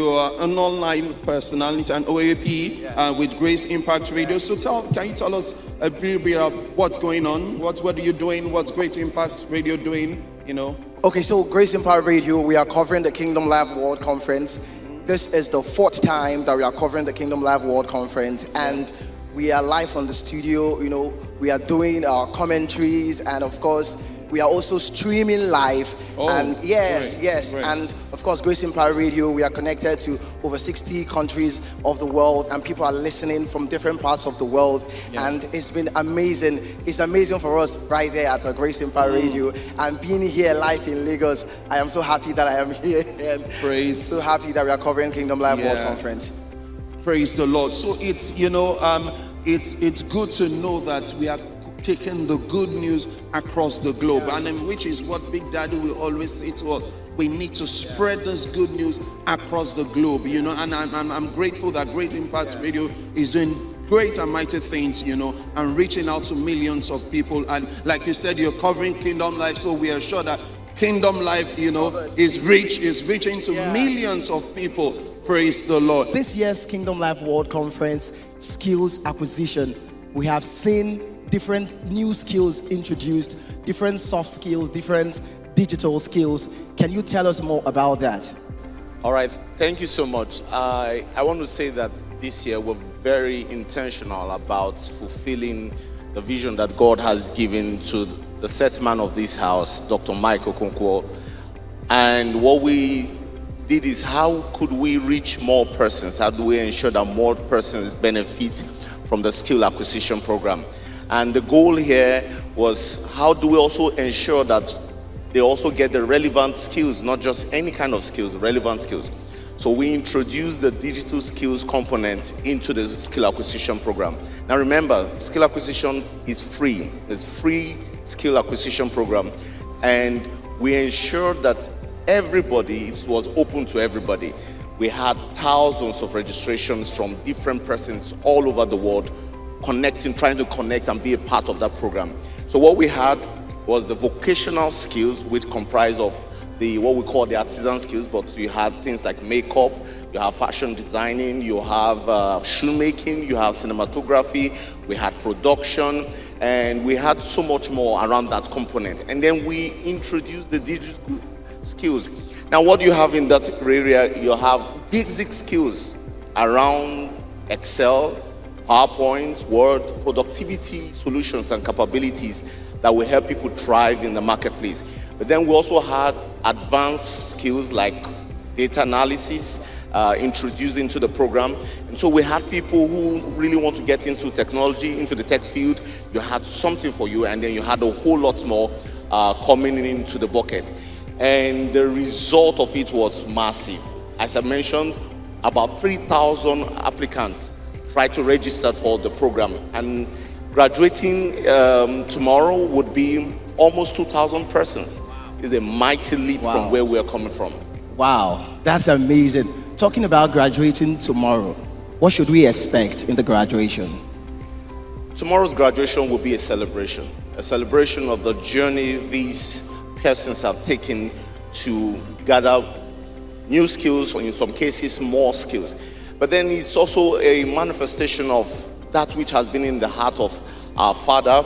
you are an online personality, an OAP with Grace Impact Radio. So can you tell us a little bit of what's going on? What are you doing? What's Great Impact Radio doing? Okay, so Grace Impact Radio, we are covering the Kingdom Live World Conference. This is the 4th time that we are covering the Kingdom Live World Conference, and we are live on the studio. We are doing our commentaries, and of course, we are also streaming live. And yes, great. And of course, Grace Impact Radio, we are connected to over 60 countries of the world, and people are listening from different parts of the world. And it's been amazing. It's amazing for us right there at Grace Impact Radio, and being here live in Lagos. I am so happy that I am here, and so happy that we are covering Kingdom Live World Conference. Praise the Lord. So it's it's good to know that we are taking the good news across the globe, and which is what Big Daddy will always say to us. We need to spread this good news across the globe, and I'm grateful that Great Impact Radio is doing great and mighty things, and reaching out to millions of people. And like you said, you're covering Kingdom Life, so we are sure that Kingdom Life, is reaching to millions of people. Praise the Lord. This year's Kingdom Life World Conference skills acquisition, we have seen different new skills introduced, different soft skills, different digital skills. Can you tell us more about that? All right, thank you so much. I want to say that this year we're very intentional about fulfilling the vision that God has given to the set man of this house, Dr. Michael Okonkwo. And what we did is, how could we reach more persons? How do we ensure that more persons benefit from the skill acquisition program? And the goal here was, how do we also ensure that they also get the relevant skills, not just any kind of skills, relevant skills. So we introduced the digital skills component into the skill acquisition program. Now remember, skill acquisition is free. It's free skill acquisition program. And we ensured that everybody, it was open to everybody. We had thousands of registrations from different persons all over the world, trying to connect and be a part of that program. So what we had was the vocational skills, which comprise of what we call the artisan skills, but you have things like makeup, you have fashion designing, you have shoemaking, you have cinematography, we had production, and we had so much more around that component. And then we introduced the digital skills. Now what you have in that area, you have basic skills around Excel, PowerPoint, Word, productivity solutions and capabilities that will help people thrive in the marketplace. But then we also had advanced skills like data analysis introduced into the program. And so we had people who really want to get into technology, into the tech field. You had something for you, and then you had a whole lot more coming into the bucket. And the result of it was massive. As I mentioned, about 3,000 applicants tried to register for the program, and graduating tomorrow would be almost 2,000 persons. It's a mighty leap from where we are coming from. Wow, that's amazing. Talking about graduating tomorrow, what should we expect in the graduation? Tomorrow's graduation will be a celebration of the journey these persons have taken to gather new skills, or in some cases more skills. But then it's also a manifestation of that which has been in the heart of our father,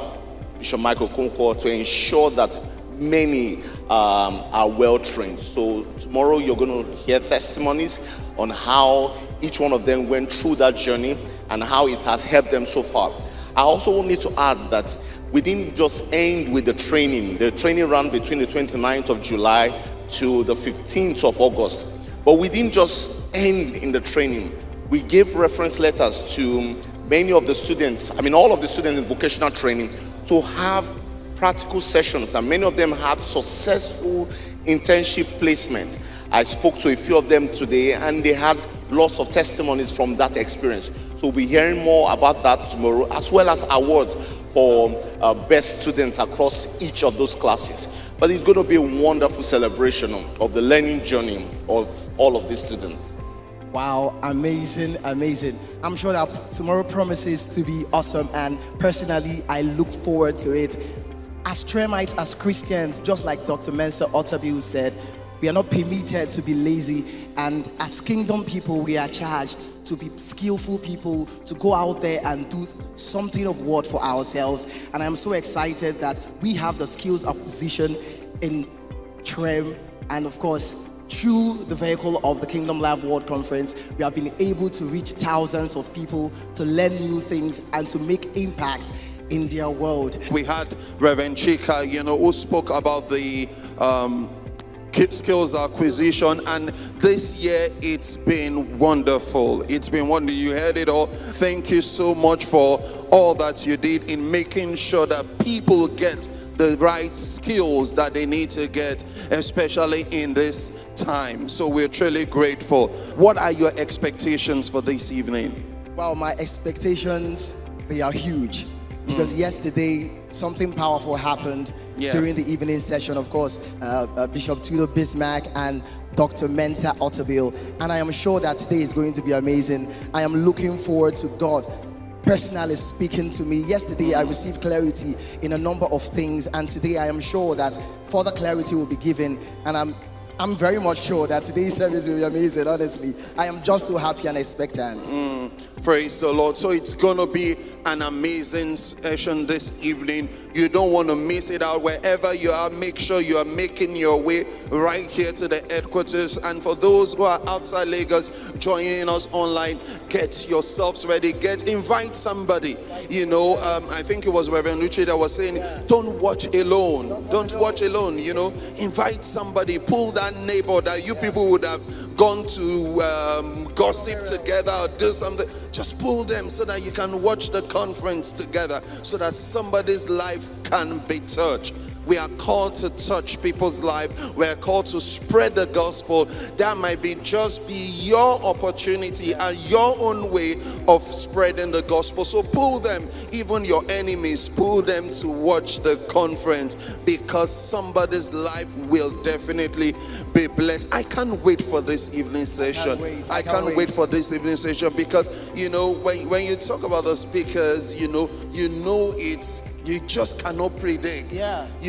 Bishop Michael Okonkwo, to ensure that many are well trained. So tomorrow you're going to hear testimonies on how each one of them went through that journey and how it has helped them so far. I also need to add that we didn't just end with the training. The training ran between the 29th of July to the 15th of August. But we didn't just end in the training. We gave reference letters to many of the students, all of the students in vocational training, to have practical sessions, and many of them had successful internship placement. I spoke to a few of them today, and they had lots of testimonies from that experience. So we'll be hearing more about that tomorrow, as well as awards for best students across each of those classes. But it's going to be a wonderful celebration of the learning journey of all of these students. Wow, amazing, amazing. I'm sure that tomorrow promises to be awesome, and personally, I look forward to it. As Tremites, as Christians, just like Dr. Mensa Otabil said, We are not permitted to be lazy. And as kingdom people, we are charged to be skillful people, to go out there and do something of worth for ourselves. And I'm so excited that we have the skills acquisition in TREM, and of course, through the vehicle of the Kingdom Life World Conference, we have been able to reach thousands of people, to learn new things, and to make impact in their world. We had Reverend Chika, who spoke about the skills acquisition, and this year it's been wonderful. It's been wonderful. You heard it all. Thank you so much for all that you did in making sure that people get the right skills that they need to get, especially in this time. So we're truly grateful. What are your expectations for this evening? Well, my expectations, they are huge, because yesterday something powerful happened during the evening session. Of course, Bishop Tudor Bismarck and Dr. Mensa Otabil, and I am sure that today is going to be amazing. I am looking forward to God personally speaking to me. Yesterday I received clarity in a number of things, and today I am sure that further clarity will be given, and I'm very much sure that today's service will be amazing. Honestly, I am just so happy and expectant. Praise the Lord. So it's gonna be an amazing session this evening. You don't want to miss it out. Wherever you are, make sure you are making your way right here to the headquarters. And for those who are outside Lagos joining us online, get yourselves ready. Invite somebody. I think it was Reverend Uche that was saying, don't watch alone. Don't watch alone. Invite somebody. Pull that neighbor that you people would have gone to gossip together or do something. Just pull them so that you can watch the conference together, so that somebody's life can be touched. We are called to touch people's life. We are called to spread the gospel. That might be your opportunity and your own way of spreading the gospel. So pull them, even your enemies, pull them to watch the conference, because somebody's life will definitely be blessed. I can't wait for this evening session. I can't wait for this evening session, because when you talk about the speakers, you just cannot predict.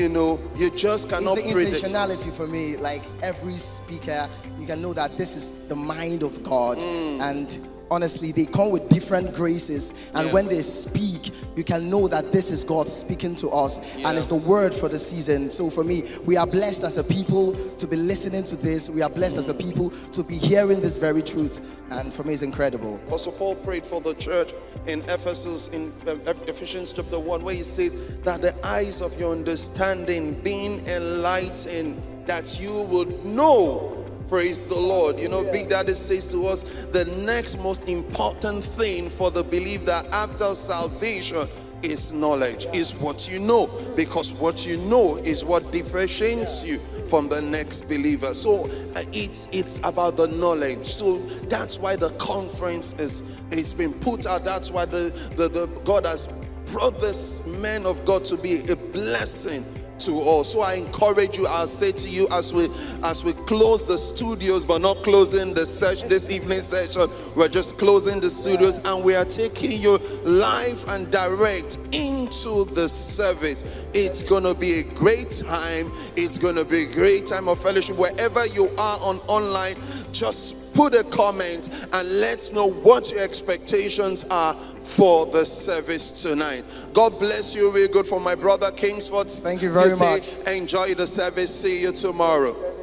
You just cannot predict. It's the intentionality for me. Like every speaker, you can know that this is the mind of God. And honestly, they come with different graces. And when they speak, you can know that this is God speaking to us. And it's the word for the season. So for me, we are blessed as a people to be listening to this. We are blessed as a people to be hearing this very truth. And for me, it's incredible. Apostle Paul prayed for the church in Ephesus, in Ephesians chapter 1, where he says that the eyes of your understanding being enlightened, that you would know. Praise the Lord. Big Daddy says to us, the next most important thing for the believer after salvation is knowledge, is what you know, because what you know is what differentiates you from the next believer. So it's about the knowledge. So that's why the conference it's been put out. That's why the God has brought this man of God to be a blessing to all. So I encourage you, I'll say to you, as we close the studios, but not closing this evening session, we're just closing the studios, and we are taking you live and direct into the service. It's gonna be a great time. It's gonna be a great time of fellowship. Wherever you are online, just put a comment and let's know what your expectations are for the service tonight. God bless you. Very good for my brother Kingsford. Thank you very much. Enjoy the service. See you tomorrow.